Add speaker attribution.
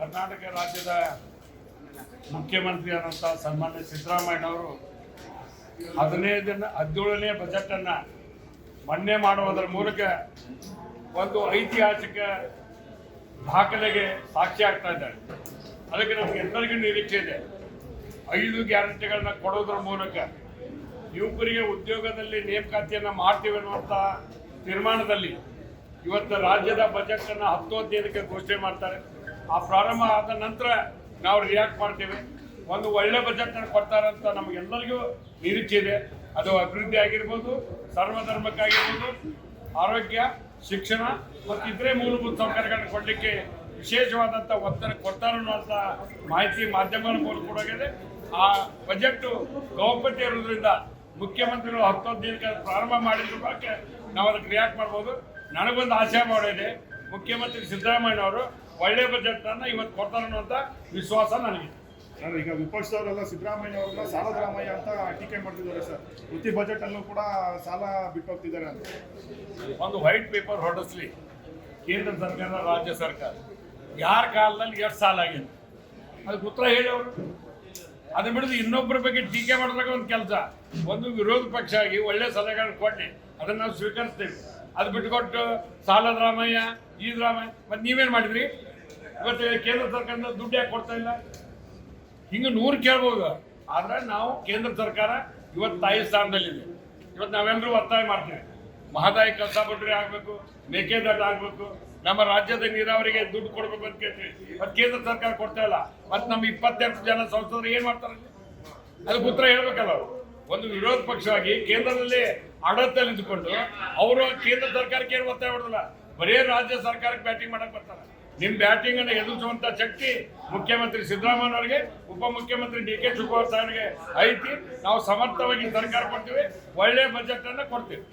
Speaker 1: ಕರ್ನಾಟಕ ರಾಜ್ಯದ ಮುಖ್ಯಮಂತ್ರಿ ಆದಂಥ ಸನ್ಮಾನ್ಯ ಸಿದ್ದರಾಮಯ್ಯನವರು 17ನೇ ಬಜೆಟನ್ನು ಮಂಡನೆ ಮಾಡುವುದರ ಮೂಲಕ ಒಂದು ಐತಿಹಾಸಿಕ ದಾಖಲೆಗೆ ಸಾಕ್ಷಿ ಆಗ್ತಾ ಇದ್ದಾರೆ. ಅದಕ್ಕೆ ನಮಗೆ ಎಲ್ಲರಿಗೂ ನಿರೀಕ್ಷೆ ಇದೆ. 5 ಗ್ಯಾರಂಟಿಗಳನ್ನ ಕೊಡೋದ್ರ ಮೂಲಕ ಯುವಕರಿಗೆ ಉದ್ಯೋಗದಲ್ಲಿ ನೇಮಕಾತಿಯನ್ನು ಮಾಡ್ತೀವಿ ಅನ್ನುವಂಥ ತೀರ್ಮಾನದಲ್ಲಿ ಇವತ್ತು ರಾಜ್ಯದ ಬಜೆಟನ್ನು 10 ಘೋಷಣೆ ಮಾಡ್ತಾರೆ. ಆ ಪ್ರಾರಂಭ ಆದ ನಂತರ ನಾವು ರಿಯಾಕ್ಟ್ ಮಾಡ್ತೇವೆ. ಒಂದು ಒಳ್ಳೆ ಬಜೆಟನ್ನು ಕೊಡ್ತಾರೆ ಅಂತ ನಮಗೆಲ್ಲರಿಗೂ ನಿರೀಕ್ಷೆ ಇದೆ. ಅದು ಅಭಿವೃದ್ಧಿ ಆಗಿರ್ಬೋದು, ಸರ್ವಧರ್ಮಕ್ಕಾಗಿರ್ಬೋದು, ಆರೋಗ್ಯ, ಶಿಕ್ಷಣ ಮತ್ತು ಇತರೆ ಮೂಲಭೂತ ಸೌಕರ್ಯಗಳನ್ನು ಕೊಡಲಿಕ್ಕೆ ವಿಶೇಷವಾದಂಥ ಒತ್ತಡ ಕೊಡ್ತಾರೆ ಅನ್ನುವಂಥ ಮಾಹಿತಿ ಮಾಧ್ಯಮಗಳ ಮೂಲಕ ಕೊಡೋಗಿದೆ. ಆ ಬಜೆಟ್ಟು ಗೌಪ್ಯತೆ ಇರೋದ್ರಿಂದ ಮುಖ್ಯಮಂತ್ರಿಗಳು 10 ಪ್ರಾರಂಭ ಮಾಡಿದ್ರ ಬಗ್ಗೆ ನಾವು ಅದಕ್ಕೆ ರಿಯಾಕ್ಟ್ ಮಾಡ್ಬೋದು. ನನಗೊಂದು ಆಶಯ ಮಾಡಿದೆ, ಮುಖ್ಯಮಂತ್ರಿ ಸಿದ್ದರಾಮಯ್ಯನವರು ಒಳ್ಳೆ ಬಜೆಟನ್ನು ಇವತ್ತು ಕೊಡ್ತಾರೆ ಅನ್ನುವಂಥ ವಿಶ್ವಾಸ ನನಗಿದೆ.
Speaker 2: ಸರ್, ಈಗ ವಿಪಕ್ಷದವರೆಲ್ಲ ಸಿದ್ದರಾಮಯ್ಯವ್ರನ್ನ ಸಾಲದ ರಾಮಯ್ಯ ಅಂತ ಟೀಕೆ ಮಾಡ್ತಿದ್ದಾರೆ ಸರ್. ಪ್ರತಿ ಬಜೆಟ್ ಅಲ್ಲೂ ಕೂಡ ಸಾಲ ಬಿಟ್ಟು ಹೋಗ್ತಿದ್ದಾರೆ ಅಂತ.
Speaker 1: ಒಂದು ವೈಟ್ ಪೇಪರ್ ಹೊರಡಿಸ್ಲಿ ಕೇಂದ್ರ ಸರ್ಕಾರ, ರಾಜ್ಯ ಸರ್ಕಾರ ಯಾರ ಕಾಲದಲ್ಲಿ ಎಷ್ಟು ಸಾಲ ಆಗಿದೆ ಅದಕ್ಕೆ ಉತ್ತರ ಹೇಳಿ ಅವರು. ಅದನ್ನ ಬಿಡೋದು ಇನ್ನೊಬ್ಬರ ಬಗ್ಗೆ ಟೀಕೆ ಮಾಡಿದಾಗ ಒಂದು ಕೆಲಸ. ಒಂದು ವಿರೋಧ ಪಕ್ಷ ಆಗಿ ಒಳ್ಳೆ ಸಲಹೆಗಳನ್ನು ಕೊಟ್ಟು ಅದನ್ನು ನಾವು ಸ್ವೀಕರಿಸ್ತೇವೆ. ಅದು ಬಿಟ್ಟುಕೊಟ್ಟು ಸಾಲದ ರಾಮಯ್ಯ, ಈದ್ ರಾಮಯ್ಯ, ಮತ್ತು ನೀವೇನು ಮಾಡಿದ್ರಿ? ಇವತ್ತು ಕೇಂದ್ರ ಸರ್ಕಾರದಿಂದ ದುಡ್ಡು ಯಾಕೆ ಕೊಡ್ತಾ ಇಲ್ಲ? ಹಿಂಗೆ 100 ಕೇಳ್ಬೋದು. ಆದರೆ ನಾವು ಕೇಂದ್ರ ಸರ್ಕಾರ ಇವತ್ತು ತಾಯಿ ಸ್ಥಾನದಲ್ಲಿದೆ. ಇವತ್ತು ನಾವೆಲ್ಲರೂ ಒತ್ತಾಯ ಮಾಡ್ತೀವಿ, ಮಹದಾಯಿ ಕಸ ಬಡ್ರಿ ಆಗಬೇಕು, ಮೇಕೆದಾಟು ಆಗಬೇಕು, ನಮ್ಮ ರಾಜ್ಯದ ನೀರಾವರಿಗೆ ದುಡ್ಡು ಕೊಡಬೇಕು ಅಂತ ಕೇಳ್ತೀವಿ. ಮತ್ತು ಕೇಂದ್ರ ಸರ್ಕಾರ ಕೊಡ್ತಾ ಇಲ್ಲ. ಮತ್ತು ನಮ್ಮ 28 ಜನ ಸಂಸದರು ಏನು ಮಾಡ್ತಾರೆ? ಅದಕ್ಕೆ ಉತ್ತರ ಹೇಳ್ಬೇಕಲ್ಲ ಅವರು. ಒಂದು ವಿರೋಧ ಪಕ್ಷವಾಗಿ ಕೇಂದ್ರದಲ್ಲಿ ಆಡಳಿತದಲ್ಲಿ ಇದ್ದುಕೊಂಡು ಅವರು ಕೇಂದ್ರ ಸರ್ಕಾರಕ್ಕೆ ಏನು ಒತ್ತಾಯ ಮಾಡೋದಿಲ್ಲ, ಬರೀ ರಾಜ್ಯ ಸರ್ಕಾರಕ್ಕೆ ಬ್ಯಾಟಿಂಗ್ ಮಾಡಕ್ಕೆ ಬರ್ತಾರೆ. ನಿಮ್ಮ ಬ್ಯಾಟಿಂಗ್ ಅನ್ನು ಎದುರಿಸುವಂತ ಶಕ್ತಿ ಮುಖ್ಯಮಂತ್ರಿ ಸಿದ್ದರಾಮಯ್ಯನವರಿಗೆ, ಉಪಮುಖ್ಯಮಂತ್ರಿ ಡಿ ಕೆ ಶಿವಕುಮಾರ್ ಸಾಹೇಬ್ಗೆ ಐತಿ. ನಾವು ಸಮರ್ಥವಾಗಿ ಸರ್ಕಾರ ಕೊಡ್ತೀವಿ, ಒಳ್ಳೆ ಬಜೆಟ್ ಅನ್ನು ಕೊಡ್ತೀವಿ.